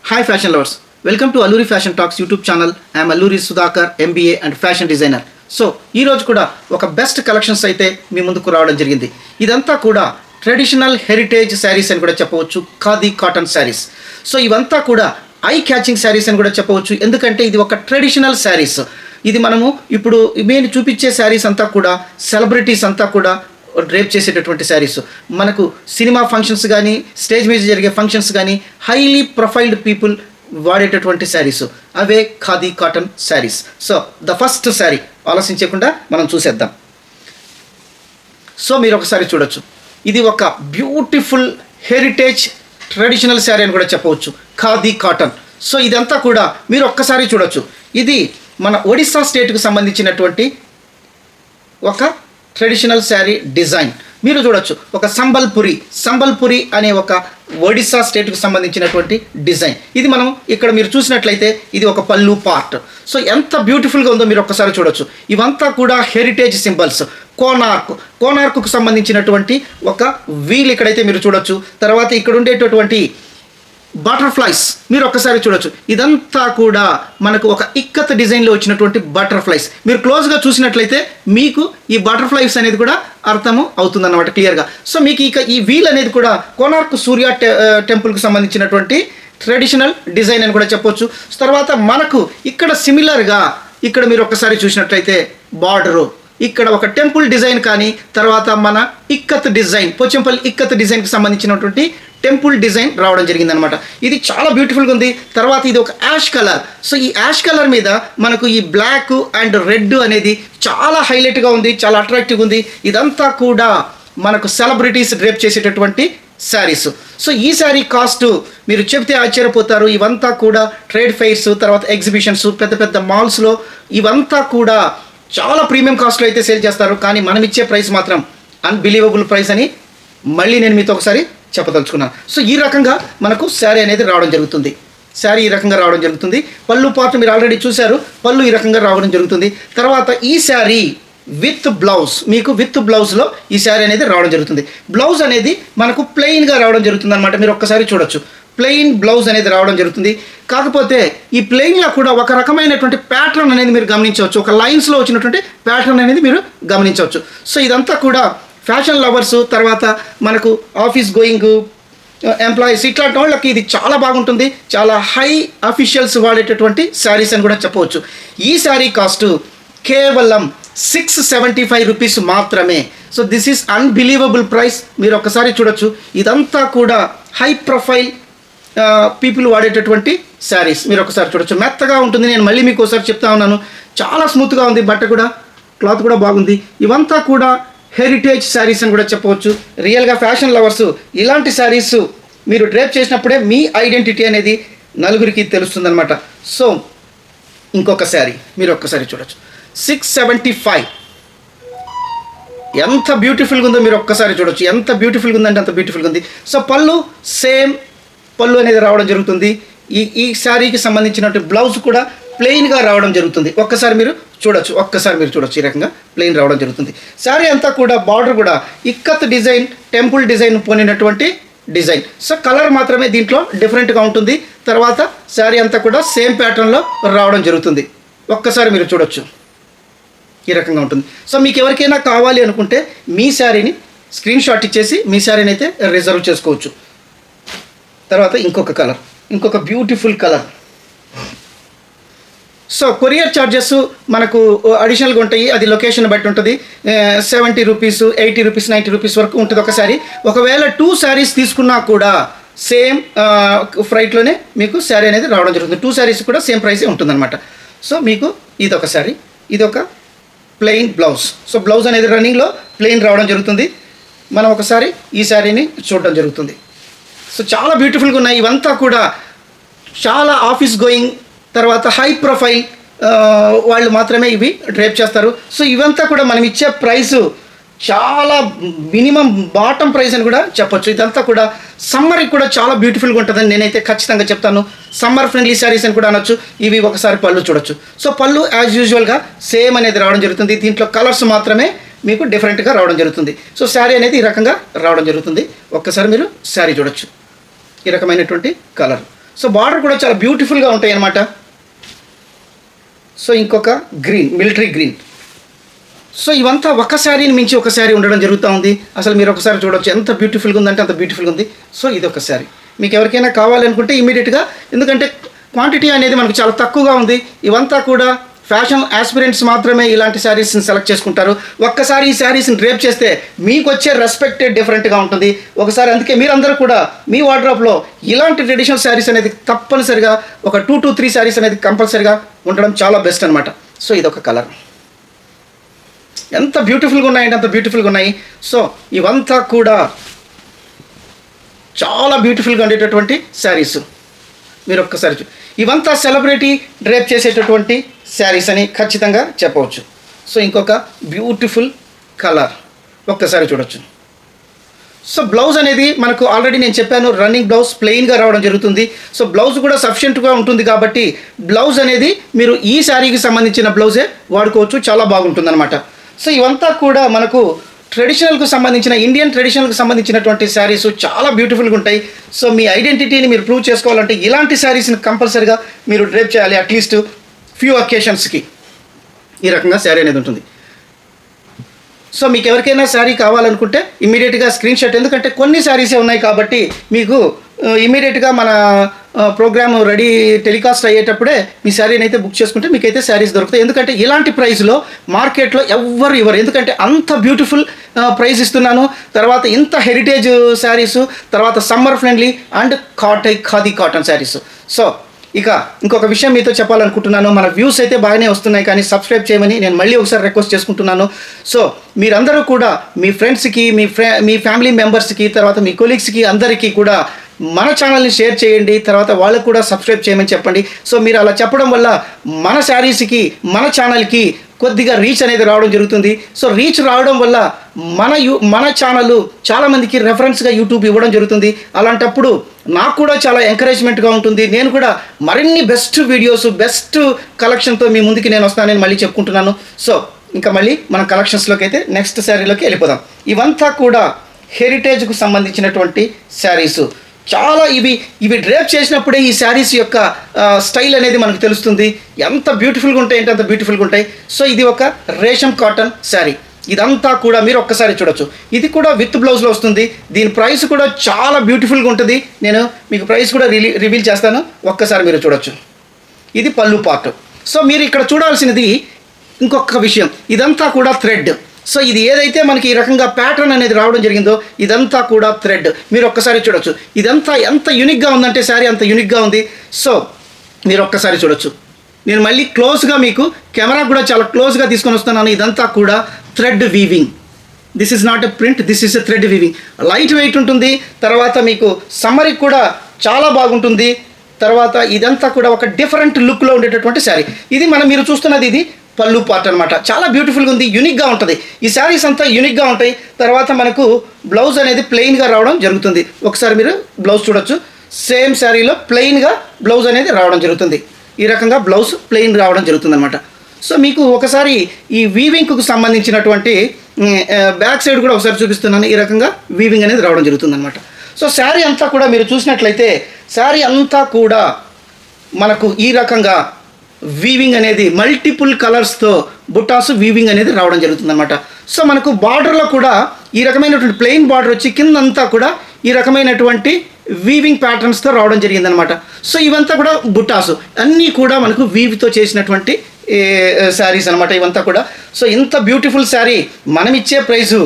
Hi fashion lovers, welcome to Alluri fashion talks YouTube channel. I'm Alluri Sudhakar, MBA and fashion designer. So ఈరోజు కూడా ఒక best collections అయితే మీ ముందుకు రావడం జరిగింది. ఇదంతా కూడా ట్రెడిషనల్ హెరిటేజ్ శారీస్ అని కూడా చెప్పవచ్చు, ఖాదీ కాటన్ శారీస్. సో ఇవంతా కూడా ఐ క్యాచింగ్ శారీస్ అని కూడా చెప్పవచ్చు, ఎందుకంటే ఇది ఒక ట్రెడిషనల్ శారీస్. ఇది మనము ఇప్పుడు నేను చూపించే శారీస్ అంతా కూడా సెలబ్రిటీస్ అంతా కూడా డ్రేప్ చేసేటటువంటి శారీస్. మనకు సినిమా ఫంక్షన్స్ కానీ, స్టేజ్ మీద జరిగే ఫంక్షన్స్ కానీ, హైలీ ప్రొఫైల్డ్ పీపుల్ వాడేటటువంటి శారీస్, అవే khadi cotton saris. So the first sari ఆలోచించకుండా మనం చూసేద్దాం. సో మీరు ఒకసారి చూడొచ్చు, ఇది ఒక బ్యూటిఫుల్ హెరిటేజ్ ట్రెడిషనల్ శారీ అని కూడా చెప్పవచ్చు, ఖాదీ కాటన్. సో ఇదంతా కూడా మీరు ఒక్కసారి చూడొచ్చు. ఇది మన ఒడిస్సా స్టేట్కు సంబంధించినటువంటి ఒక ట్రెడిషనల్ శారీ డిజైన్. మీరు చూడొచ్చు, ఒక సంబల్పురి అనే ఒక ఒడిస్సా స్టేట్కు సంబంధించినటువంటి డిజైన్. ఇది మనం ఇక్కడ మీరు చూసినట్లయితే ఇది ఒక పళ్ళు పార్ట్. సో ఎంత బ్యూటిఫుల్గా ఉందో మీరు ఒక్కసారి చూడొచ్చు. ఇవంతా కూడా హెరిటేజ్ సింబల్స్. కోనార్కు సంబంధించినటువంటి ఒక వీల్ ఇక్కడైతే మీరు చూడొచ్చు. తర్వాత ఇక్కడ ఉండేటటువంటి బటర్ఫ్లైస్ మీరు ఒక్కసారి చూడొచ్చు. ఇదంతా కూడా మనకు ఒక ఇక్కత్ డిజైన్లో వచ్చినటువంటి బటర్ఫ్లైస్. మీరు క్లోజ్గా చూసినట్లయితే మీకు ఈ బటర్ఫ్లైస్ అనేది కూడా అర్థము అవుతుందన్నమాట క్లియర్గా. సో మీకు ఇక ఈ వీల్ అనేది కూడా కోనార్క్ సూర్య టెంపుల్కి సంబంధించినటువంటి ట్రెడిషనల్ డిజైన్ అని కూడా చెప్పొచ్చు. తర్వాత మనకు ఇక్కడ సిమిలర్గా ఇక్కడ మీరు ఒక్కసారి చూసినట్లయితే బార్డరు, ఇక్కడ ఒక టెంపుల్ డిజైన్ కానీ, తర్వాత మన ఇక్కత్ డిజైన్, పోచంపల్లి ఇక్కత్ డిజైన్కి సంబంధించినటువంటి టెంపుల్ డిజైన్ రావడం జరిగిందనమాట. ఇది చాలా బ్యూటిఫుల్గా ఉంది. తర్వాత ఇది ఒక యాష్ కలర్. సో ఈ యాష్ కలర్ మీద మనకు ఈ బ్లాక్ అండ్ రెడ్ అనేది చాలా హైలైట్గా ఉంది, చాలా అట్రాక్టివ్గా ఉంది. ఇదంతా కూడా మనకు సెలబ్రిటీస్ డ్రేప్ చేసేటటువంటి శారీస్. సో ఈ శారీ కాస్ట్ మీరు చెప్తే ఆశ్చర్యపోతారు. ఇవంతా కూడా ట్రేడ్ ఫెయిర్స్, తర్వాత ఎగ్జిబిషన్స్, పెద్ద పెద్ద మాల్స్లో ఇవంతా కూడా చాలా ప్రీమియం కాస్ట్లో అయితే సేల్ చేస్తారు. కానీ మనం ఇచ్చే ప్రైస్ మాత్రం అన్బిలీవబుల్ ప్రైస్ అని మళ్ళీ నేను మీతో ఒకసారి చెప్పదలుచుకున్నాను. సో ఈ రకంగా మనకు శారీ అనేది రావడం జరుగుతుంది. శారీ ఈ రకంగా రావడం జరుగుతుంది. పళ్ళు పార్ట్ మీరు ఆల్రెడీ చూశారు, పళ్ళు ఈ రకంగా రావడం జరుగుతుంది. తర్వాత ఈ శారీ విత్ బ్లౌజ్, మీకు విత్ బ్లౌజ్లో ఈ శారీ అనేది రావడం జరుగుతుంది. బ్లౌజ్ అనేది మనకు ప్లెయిన్గా రావడం జరుగుతుంది అనమాట. మీరు ఒక్కసారి చూడొచ్చు, ప్లెయిన్ బ్లౌజ్ అనేది రావడం జరుగుతుంది. కాకపోతే ఈ ప్లెయిన్లో కూడా ఒక రకమైనటువంటి ప్యాటర్న్ అనేది మీరు గమనించవచ్చు, ఒక లైన్స్లో వచ్చినటువంటి ప్యాటర్న్ అనేది మీరు గమనించవచ్చు. సో ఇదంతా కూడా ఫ్యాషన్ లవర్స్, తర్వాత మనకు ఆఫీస్ గోయింగ్ ఎంప్లాయీస్, ఇట్లాంటి వాళ్ళకి ఇది చాలా బాగుంటుంది. చాలా హై అఫీషియల్స్ వాడేటటువంటి శారీస్ అని కూడా చెప్పవచ్చు. ఈ శారీ కాస్ట్ కేవలం 675 రూపీస్ మాత్రమే. So this is unbelievable price. మీరు ఒకసారి చూడొచ్చు, ఇదంతా కూడా హై ప్రొఫైల్ పీపుల్ వాడేటటువంటి శారీస్. మీరు ఒకసారి చూడొచ్చు, మెత్తగా ఉంటుంది. నేను మళ్ళీ మీకు ఒకసారి చెప్తా ఉన్నాను, చాలా స్మూత్గా ఉంది, బట్ట కూడా, క్లాత్ కూడా బాగుంది. ఇవంతా కూడా హెరిటేజ్ శారీస్ అని కూడా చెప్పవచ్చు. రియల్గా ఫ్యాషన్ లవర్స్ ఇలాంటి శారీస్ మీరు డ్రేప్ చేసినప్పుడే మీ ఐడెంటిటీ అనేది నలుగురికి తెలుస్తుందన్నమాట. సో ఇంకొక శారీ మీరు ఒక్కసారి చూడొచ్చు, 675. ఎంత బ్యూటిఫుల్గా ఉందో మీరు ఒక్కసారి చూడొచ్చు. ఎంత బ్యూటిఫుల్గా ఉందంటే అంత బ్యూటిఫుల్గా ఉంది. సో పళ్ళు సేమ్ పళ్ళు అనేది రావడం జరుగుతుంది. ఈ శారీకి సంబంధించినటువంటి బ్లౌజ్ కూడా ప్లెయిన్గా రావడం జరుగుతుంది. ఒక్కసారి మీరు చూడొచ్చు, ఈ రకంగా ప్లెయిన్ రావడం జరుగుతుంది. శారీ అంతా కూడా బార్డర్ కూడా ఇక్కత్ డిజైన్, టెంపుల్ డిజైన్ పోయినటువంటి డిజైన్. సో కలర్ మాత్రమే దీంట్లో డిఫరెంట్గా ఉంటుంది. తర్వాత శారీ అంతా కూడా సేమ్ ప్యాటర్న్లో రావడం జరుగుతుంది. ఒక్కసారి మీరు చూడొచ్చు, ఈ రకంగా ఉంటుంది. సో మీకు ఎవరికైనా కావాలి అనుకుంటే మీ శారీని స్క్రీన్ షాట్ ఇచ్చేసి మీ శారీని అయితే రిజర్వ్ చేసుకోవచ్చు. తర్వాత ఇంకొక beautiful colour. So courier charges మనకు అడిషనల్గా ఉంటాయి, అది లొకేషన్ బట్టి ఉంటుంది. 70 రూపీస్, 80 రూపీస్, 90 రూపీస్ వరకు ఉంటుంది ఒక శారీ. ఒకవేళ 2 శారీస్ తీసుకున్నా కూడా సేమ్ ఫ్రైట్లోనే మీకు శారీ అనేది రావడం జరుగుతుంది. 2 శారీస్ కూడా సేమ్ ప్రైసే ఉంటుందన్నమాట. సో మీకు ఇదొక శారీ, ఇదొక ప్లెయిన్ బ్లౌజ్. సో బ్లౌజ్ అనేది రన్నింగ్లో ప్లెయిన్ రావడం జరుగుతుంది. మనం ఒకసారి ఈ శారీని చూడడం జరుగుతుంది. సో చాలా బ్యూటిఫుల్గా ఉన్నాయి. ఇవంతా కూడా చాలా ఆఫీస్ గోయింగ్, తర్వాత హై ప్రొఫైల్ వాళ్ళు మాత్రమే ఇవి డ్రేప్ చేస్తారు. సో ఇవంతా కూడా మనం ఇచ్చే ప్రైసు చాలా మినిమం బాటమ్ ప్రైస్ అని కూడా చెప్పొచ్చు. ఇదంతా కూడా సమ్మర్కి కూడా చాలా బ్యూటిఫుల్గా ఉంటుందని నేనైతే ఖచ్చితంగా చెప్తాను. సమ్మర్ ఫ్రెండ్లీ శారీస్ అని కూడా అనొచ్చు. ఇవి ఒకసారి పళ్ళు చూడొచ్చు. సో పళ్ళు యాజ్ యూజువల్గా సేమ్ అనేది రావడం జరుగుతుంది. దీంట్లో కలర్స్ మాత్రమే మీకు డిఫరెంట్గా రావడం జరుగుతుంది. సో శారీ అనేది ఈ రకంగా రావడం జరుగుతుంది. ఒక్కసారి మీరు శారీ చూడొచ్చు, ఈ రకమైనటువంటి కలర్. సో బార్డర్ కూడా చాలా బ్యూటిఫుల్గా ఉంటాయి అన్నమాట. సో ఇంకొక గ్రీన్, మిలిటరీ గ్రీన్. సో ఇవంతా ఒక శారీని మించి ఒక శారీ ఉండడం జరుగుతూ ఉంది. అసలు మీరు ఒకసారి చూడొచ్చు ఎంత బ్యూటిఫుల్గా ఉందంటే అంత బ్యూటిఫుల్గా ఉంది. సో ఇది ఒక శారీ మీకు ఎవరికైనా కావాలనుకుంటే ఇమీడియట్గా, ఎందుకంటే క్వాంటిటీ అనేది మనకు చాలా తక్కువగా ఉంది. ఇవంతా కూడా ఫ్యాషన్ ఆస్పిరెంట్స్ మాత్రమే ఇలాంటి శారీస్ని సెలెక్ట్ చేసుకుంటారు. ఒక్కసారి ఈ శారీస్ని డ్రేప్ చేస్తే మీకు వచ్చే రెస్పెక్ట్ డిఫరెంట్గా ఉంటుంది ఒకసారి. అందుకే మీరందరూ కూడా మీ వార్డ్రోబ్లో ఇలాంటి ట్రెడిషనల్ శారీస్ అనేది తప్పనిసరిగా ఒక 2 to 3 శారీస్ అనేది కంపల్సరిగా ఉండడం చాలా బెస్ట్ అనమాట. సో ఇదొక కలర్, ఎంత బ్యూటిఫుల్గా ఉన్నాయంటే అంత బ్యూటిఫుల్గా ఉన్నాయి. సో ఇవంతా కూడా చాలా బ్యూటిఫుల్గా ఉండేటటువంటి శారీస్. మీరు ఒక్కసారి ఇవంతా సెలబ్రిటీ డ్రేప్ చేసేటటువంటి శారీస్ అని ఖచ్చితంగా చెప్పవచ్చు. సో ఇంకొక బ్యూటిఫుల్ కలర్ ఒక్కసారి చూడొచ్చు. సో బ్లౌజ్ అనేది మనకు ఆల్రెడీ నేను చెప్పాను, రన్నింగ్ బ్లౌజ్ ప్లెయిన్గా రావడం జరుగుతుంది. సో బ్లౌజ్ కూడా సఫిషియెంట్గా ఉంటుంది కాబట్టి బ్లౌజ్ అనేది మీరు ఈ శారీకి సంబంధించిన బ్లౌజే వాడుకోవచ్చు, చాలా బాగుంటుంది అనమాట. సో ఇవంతా కూడా మనకు ట్రెడిషనల్కు సంబంధించిన, ఇండియన్ ట్రెడిషనల్కి సంబంధించినటువంటి శారీస్ చాలా బ్యూటిఫుల్గా ఉంటాయి. సో మీ ఐడెంటిటీని మీరు ప్రూవ్ చేసుకోవాలంటే ఇలాంటి శారీస్ని కంపల్సరీగా మీరు డ్రేప్ చేయాలి. అట్లీస్ట్ ఫ్యూ అకేషన్స్కి ఈ రకంగా శారీ అనేది ఉంటుంది. సో మీకు ఎవరికైనా శారీ కావాలనుకుంటే ఇమీడియట్గా స్క్రీన్ షాట్, ఎందుకంటే కొన్ని శారీసే ఉన్నాయి కాబట్టి మీకు ఇమీడియట్గా మన ప్రోగ్రామ్ రెడీ టెలికాస్ట్ అయ్యేటప్పుడే మీ శారీని అయితే బుక్ చేసుకుంటే మీకైతే శారీస్ దొరుకుతాయి. ఎందుకంటే ఇలాంటి ప్రైస్లో మార్కెట్లో ఎవ్వరు ఇవ్వరు, ఎందుకంటే అంత బ్యూటిఫుల్ ప్రైస్ ఇస్తున్నాను. తర్వాత ఇంత హెరిటేజ్ శారీస్, తర్వాత summer friendly and khadi cotton saris. So ఇక ఇంకొక విషయం మీతో చెప్పాలనుకుంటున్నాను. మన వ్యూస్ అయితే బాగానే వస్తున్నాయి, కానీ సబ్స్క్రైబ్ చేయమని నేను మళ్ళీ ఒకసారి రిక్వెస్ట్ చేసుకుంటున్నాను. సో మీరందరూ కూడా మీ ఫ్రెండ్స్కి, మీ ఫ్యామిలీ మెంబర్స్కి, తర్వాత మీ కొలీగ్స్కి అందరికీ కూడా మన ఛానల్ని షేర్ చేయండి. తర్వాత వాళ్ళకు కూడా సబ్స్క్రైబ్ చేయమని చెప్పండి. సో మీరు అలా చెప్పడం వల్ల మన శారీస్కి, మన ఛానల్కి కొద్దిగా రీచ్ అనేది రావడం జరుగుతుంది. సో రీచ్ రావడం వల్ల మన ఛానల్ చాలామందికి రెఫరెన్స్గా యూట్యూబ్ ఇవ్వడం జరుగుతుంది. అలాంటప్పుడు నాకు కూడా చాలా ఎంకరేజ్మెంట్గా ఉంటుంది. నేను కూడా మరిన్ని బెస్ట్ వీడియోస్, బెస్ట్ కలెక్షన్తో మీ ముందుకి నేను వస్తానని మళ్ళీ చెప్పుకుంటున్నాను. సో ఇంకా మళ్ళీ మన కలెక్షన్స్లోకి అయితే నెక్స్ట్ శారీలోకి వెళ్ళిపోదాం. ఇవంతా కూడా హెరిటేజ్కు సంబంధించినటువంటి శారీస్. చాలా ఇవి డ్రేప్ చేసినప్పుడే ఈ శారీస్ యొక్క స్టైల్ అనేది మనకు తెలుస్తుంది. ఎంత బ్యూటిఫుల్గా ఉంటాయి అంటే అంత బ్యూటిఫుల్గా ఉంటాయి. సో ఇది ఒక రేషం కాటన్ శారీ. ఇదంతా కూడా మీరు ఒక్కసారి చూడొచ్చు. ఇది కూడా విత్ బ్లౌజ్లో వస్తుంది. దీని ప్రైస్ కూడా చాలా బ్యూటిఫుల్గా ఉంటుంది. నేను మీకు ప్రైస్ కూడా రివీల్ చేస్తాను, ఒక్కసారి మీరు చూడొచ్చు. ఇది పళ్ళు పార్ట్. సో మీరు ఇక్కడ చూడాల్సినది ఇంకొక విషయం, ఇదంతా కూడా థ్రెడ్. సో ఇది ఏదైతే మనకి ఈ రకంగా ప్యాటర్న్ అనేది రావడం జరిగిందో ఇదంతా కూడా థ్రెడ్. మీరు ఒక్కసారి చూడొచ్చు. ఇదంతా ఎంత యూనిక్గా ఉందంటే శారీ అంత యూనిక్గా ఉంది. సో మీరు ఒక్కసారి చూడొచ్చు. నేను మళ్ళీ క్లోజ్గా మీకు కెమెరా కూడా చాలా క్లోజ్గా తీసుకొని వస్తున్నాను. ఇదంతా కూడా thread weaving. This is not a print, this is a thread weaving. Light weight ఉంటుంది. తర్వాత మీకు సమ్మర్కి కూడా చాలా బాగుంటుంది. తర్వాత ఇదంతా కూడా ఒక డిఫరెంట్ లుక్లో ఉండేటటువంటి శారీ. ఇది మీరు చూస్తున్నది ఇది పళ్ళు పార్ట్ అనమాట. చాలా బ్యూటిఫుల్గా ఉంది, యూనిక్గా ఉంటుంది. ఈ శారీస్ అంతా యూనిక్గా ఉంటాయి. తర్వాత మనకు బ్లౌజ్ అనేది ప్లెయిన్గా రావడం జరుగుతుంది. ఒకసారి మీరు బ్లౌజ్ చూడొచ్చు. సేమ్ శారీలో ప్లెయిన్గా బ్లౌజ్ అనేది రావడం జరుగుతుంది. ఈ రకంగా బ్లౌజ్ ప్లెయిన్ రావడం జరుగుతుంది అనమాట. సో మీకు ఒకసారి ఈ వీవింగ్కు సంబంధించినటువంటి బ్యాక్ సైడ్ కూడా ఒకసారి చూపిస్తున్నాను. ఈ రకంగా వీవింగ్ అనేది రావడం జరుగుతుంది అనమాట. సో శారీ అంతా కూడా మీరు చూసినట్లయితే శారీ అంతా కూడా మనకు ఈ రకంగా వీవింగ్ అనేది మల్టిపుల్ కలర్స్తో బుట్టాసు వీవింగ్ అనేది రావడం జరుగుతుంది అనమాట. సో మనకు బార్డర్లో కూడా ఈ రకమైనటువంటి ప్లెయిన్ బార్డర్ వచ్చి కిందంతా కూడా ఈ రకమైనటువంటి వీవింగ్ ప్యాటర్న్స్తో రావడం జరిగిందనమాట. సో ఇవంతా కూడా బుట్టాసు అన్నీ కూడా మనకు వీవ్తో చేసినటువంటి శారీస్ అనమాట ఇవంతా కూడా. సో ఇంత బ్యూటిఫుల్ శారీ మనం ఇచ్చే ప్రైజు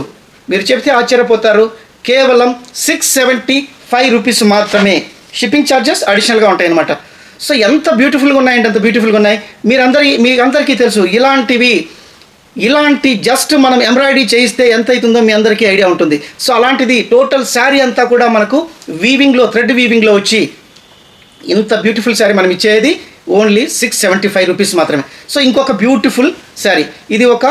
మీరు చెప్తే ఆశ్చర్యపోతారు, కేవలం 675 రూపీస్ మాత్రమే. షిప్పింగ్ ఛార్జెస్ అడిషనల్గా ఉంటాయి అన్నమాట. సో ఎంత బ్యూటిఫుల్గా ఉన్నాయంటే అంత బ్యూటిఫుల్గా ఉన్నాయి. మీ అందరికీ తెలుసు, ఇలాంటి జస్ట్ మనం ఎంబ్రాయిడరీ చేయిస్తే ఎంత అవుతుందో మీ అందరికీ ఐడియా ఉంటుంది. సో అలాంటిది టోటల్ శారీ అంతా కూడా మనకు వీవింగ్లో, థ్రెడ్ వీవింగ్లో వచ్చి ఇంత బ్యూటిఫుల్ శారీ మనం ఇచ్చేది ఓన్లీ 675 రూపీస్ మాత్రమే. సో ఇంకొక బ్యూటిఫుల్ శారీ, ఇది ఒక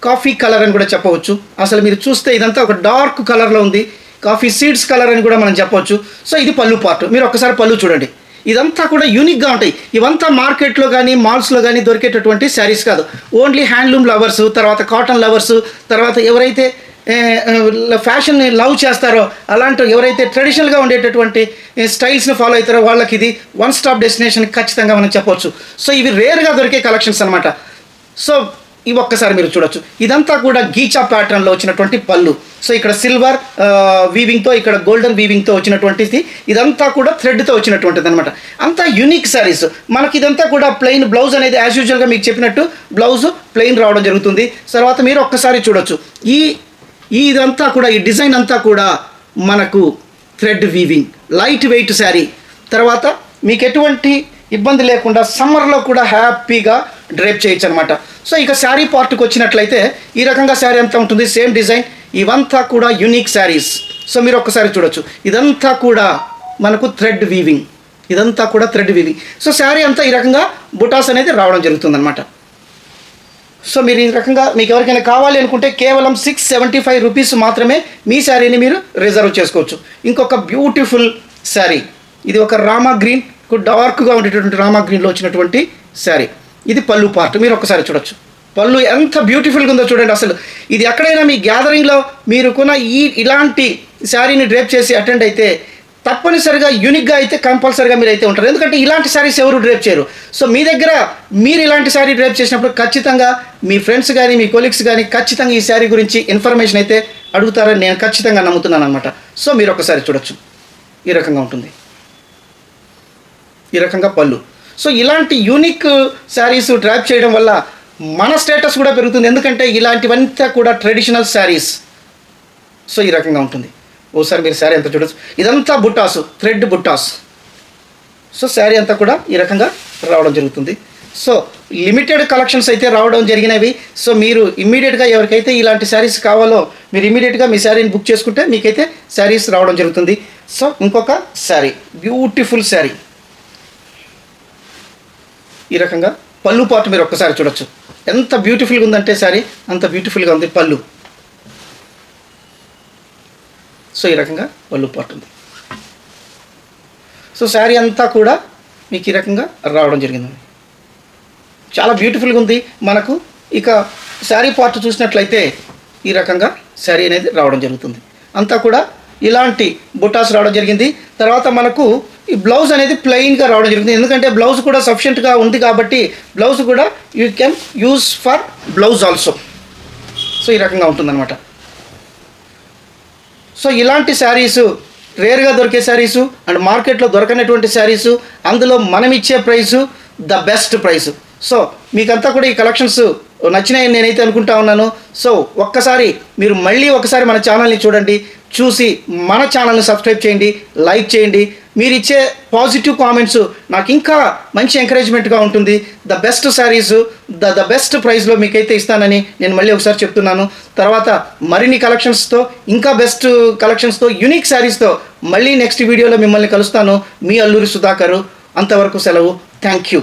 కాఫీ కలర్ అని కూడా చెప్పవచ్చు. అసలు మీరు చూస్తే ఇదంతా ఒక డార్క్ కలర్లో ఉంది, కాఫీ సీడ్స్ కలర్ అని కూడా మనం చెప్పవచ్చు. సో ఇది పళ్ళు పార్ట్. మీరు ఒక్కసారి పళ్ళు చూడండి. ఇదంతా కూడా యూనిక్గా ఉంటాయి. ఇవంతా మార్కెట్లో కానీ మాల్స్లో కానీ దొరికేటటువంటి శారీస్ కాదు. ఓన్లీ హ్యాండ్లూమ్ లవర్సు, తర్వాత కాటన్ లవర్సు, తర్వాత ఎవరైతే ఫ్యాషన్ని లవ్ చేస్తారో, అలాంటి ఎవరైతే ట్రెడిషనల్గా ఉండేటటువంటి స్టైల్స్ని ఫాలో అవుతారో వాళ్ళకి ఇది వన్ స్టాప్ డెస్టినేషన్ ఖచ్చితంగా మనం చెప్పవచ్చు. సో ఇవి రేర్గా దొరికే కలెక్షన్స్ అనమాట. సో ఇవి ఒక్కసారి మీరు చూడొచ్చు. ఇదంతా కూడా గీచా ప్యాటర్న్లో వచ్చినటువంటి పళ్ళు. సో ఇక్కడ సిల్వర్ వీవింగ్తో, ఇక్కడ గోల్డెన్ వీవింగ్తో వచ్చినటువంటిది. ఇదంతా కూడా థ్రెడ్తో వచ్చినటువంటిది అనమాట. అంతా యూనిక్ శారీస్. మనకి ఇదంతా కూడా ప్లెయిన్ బ్లౌజ్ అనేది యాజ్ యూజువల్గా మీకు చెప్పినట్టు బ్లౌజ్ ప్లెయిన్ రావడం జరుగుతుంది. తర్వాత మీరు ఒక్కసారి చూడొచ్చు, ఇదంతా కూడా ఈ డిజైన్ అంతా కూడా మనకు thread weaving, light weight sari. తర్వాత మీకు ఎటువంటి ఇబ్బంది లేకుండా సమ్మర్లో కూడా హ్యాపీగా డ్రేప్ చేయొచ్చు అనమాట. సో ఇక శారీ పార్ట్కి వచ్చినట్లయితే ఈ రకంగా శారీ అంతా ఉంటుంది, సేమ్ డిజైన్. ఇవంతా కూడా యూనిక్ శారీస్. సో మీరు ఒక్కసారి చూడొచ్చు, ఇదంతా కూడా మనకు థ్రెడ్ వీవింగ్, ఇదంతా కూడా థ్రెడ్ వీవింగ్. సో శారీ అంతా ఈ రకంగా బుటాస్ అనేది రావడం జరుగుతుందన్నమాట. సో మీరు ఈ రకంగా మీకు ఎవరికైనా కావాలి అనుకుంటే కేవలం 675 రూపీస్ మాత్రమే మీ శారీని మీరు రిజర్వ్ చేసుకోవచ్చు. ఇంకొక బ్యూటిఫుల్ శారీ, ఇది ఒక రామా గ్రీన్, డార్క్గా ఉండేటటువంటి రామా గ్రీన్లో వచ్చినటువంటి శారీ. ఇది పళ్ళు పార్ట్. మీరు ఒక్కసారి చూడొచ్చు, పళ్ళు ఎంత బ్యూటిఫుల్గా ఉందో చూడండి. అసలు ఇది ఎక్కడైనా మీ గ్యాదరింగ్లో మీరు కొన్న ఇలాంటి శారీని డ్రేప్ చేసి అటెండ్ అయితే తప్పనిసరిగా యూనిక్గా అయితే కంపల్సరిగా మీరు అయితే ఉంటారు. ఎందుకంటే ఇలాంటి శారీస్ ఎవరు డ్రేప్ చేయరు. సో మీ దగ్గర మీరు ఇలాంటి శారీ డ్రేప్ చేసినప్పుడు ఖచ్చితంగా మీ ఫ్రెండ్స్ కానీ మీ కొలీగ్స్ కానీ ఖచ్చితంగా ఈ శారీ గురించి ఇన్ఫర్మేషన్ అయితే అడుగుతారని నేను ఖచ్చితంగా నమ్ముతున్నాను అనమాట. సో మీరు ఒక్కసారి చూడొచ్చు, ఈ రకంగా ఉంటుంది, ఈ రకంగా పళ్ళు. సో ఇలాంటి యూనిక్ శారీస్ డ్రాప్ చేయడం వల్ల మన స్టేటస్ కూడా పెరుగుతుంది. ఎందుకంటే ఇలాంటివంతా కూడా ట్రెడిషనల్ శారీస్. సో ఈ రకంగా ఉంటుంది. ఓసారి మీరు శారీ అంతా చూడొచ్చు, ఇదంతా బుట్టాసు, థ్రెడ్ బుట్టాస్. సో శారీ అంతా కూడా ఈ రకంగా రావడం జరుగుతుంది. సో లిమిటెడ్ కలెక్షన్స్ అయితే రావడం జరిగినవి. సో మీరు ఇమ్మీడియట్గా ఎవరికైతే ఇలాంటి శారీస్ కావాలో మీరు ఇమ్మీడియట్గా మీ శారీని బుక్ చేసుకుంటే మీకైతే శారీస్ రావడం జరుగుతుంది. సో ఇంకొక శారీ, బ్యూటిఫుల్ శారీ, ఈ రకంగా పళ్ళు పార్ట్ మీరు ఒక్కసారి చూడొచ్చు, ఎంత బ్యూటిఫుల్గా ఉందంటే శారీ అంత బ్యూటిఫుల్గా ఉంది పళ్ళు. సో ఈ రకంగా పళ్ళు పార్ట్ ఉంది. సో శారీ అంతా కూడా మీకు ఈ రకంగా రావడం జరిగింది, చాలా బ్యూటిఫుల్గా ఉంది. మనకు ఇక శారీ పార్ట్ చూసినట్లయితే ఈ రకంగా శారీ అనేది రావడం జరుగుతుంది. అంతా కూడా ఇలాంటి బుటాస్ రావడం జరిగింది. తర్వాత మనకు ఈ బ్లౌజ్ అనేది ప్లెయిన్గా రావడం జరుగుతుంది. ఎందుకంటే బ్లౌజ్ కూడా సఫిషియెంట్గా ఉంది కాబట్టి బ్లౌజ్ కూడా you can use for blouse also. So ఈ రకంగా ఉంటుందన్నమాట. సో ఇలాంటి శారీసు రేర్గా దొరికే శారీసు అండ్ మార్కెట్లో దొరకనటువంటి శారీసు, అందులో మనం ఇచ్చే price the best price. So మీకంతా కూడా ఈ కలెక్షన్స్ నచ్చినాయని నేనైతే అనుకుంటా ఉన్నాను. సో ఒక్కసారి మీరు మళ్ళీ ఒకసారి మన ఛానల్ని చూడండి, చూసి మన ఛానల్ని సబ్స్క్రైబ్ చేయండి, లైక్ చేయండి. మీరు ఇచ్చే పాజిటివ్ కామెంట్స్ నాకు ఇంకా మంచి ఎంకరేజ్మెంట్గా ఉంటుంది. The best saris the best ప్రైస్లో మీకైతే ఇస్తానని నేను మళ్ళీ ఒకసారి చెప్తున్నాను. తర్వాత మరిన్ని కలెక్షన్స్తో, ఇంకా బెస్ట్ కలెక్షన్స్తో, యూనిక్ శారీస్తో మళ్ళీ నెక్స్ట్ వీడియోలో మిమ్మల్ని కలుస్తాను. మీ అల్లూరి సుధాకర్. అంతవరకు సెలవు. Thank you.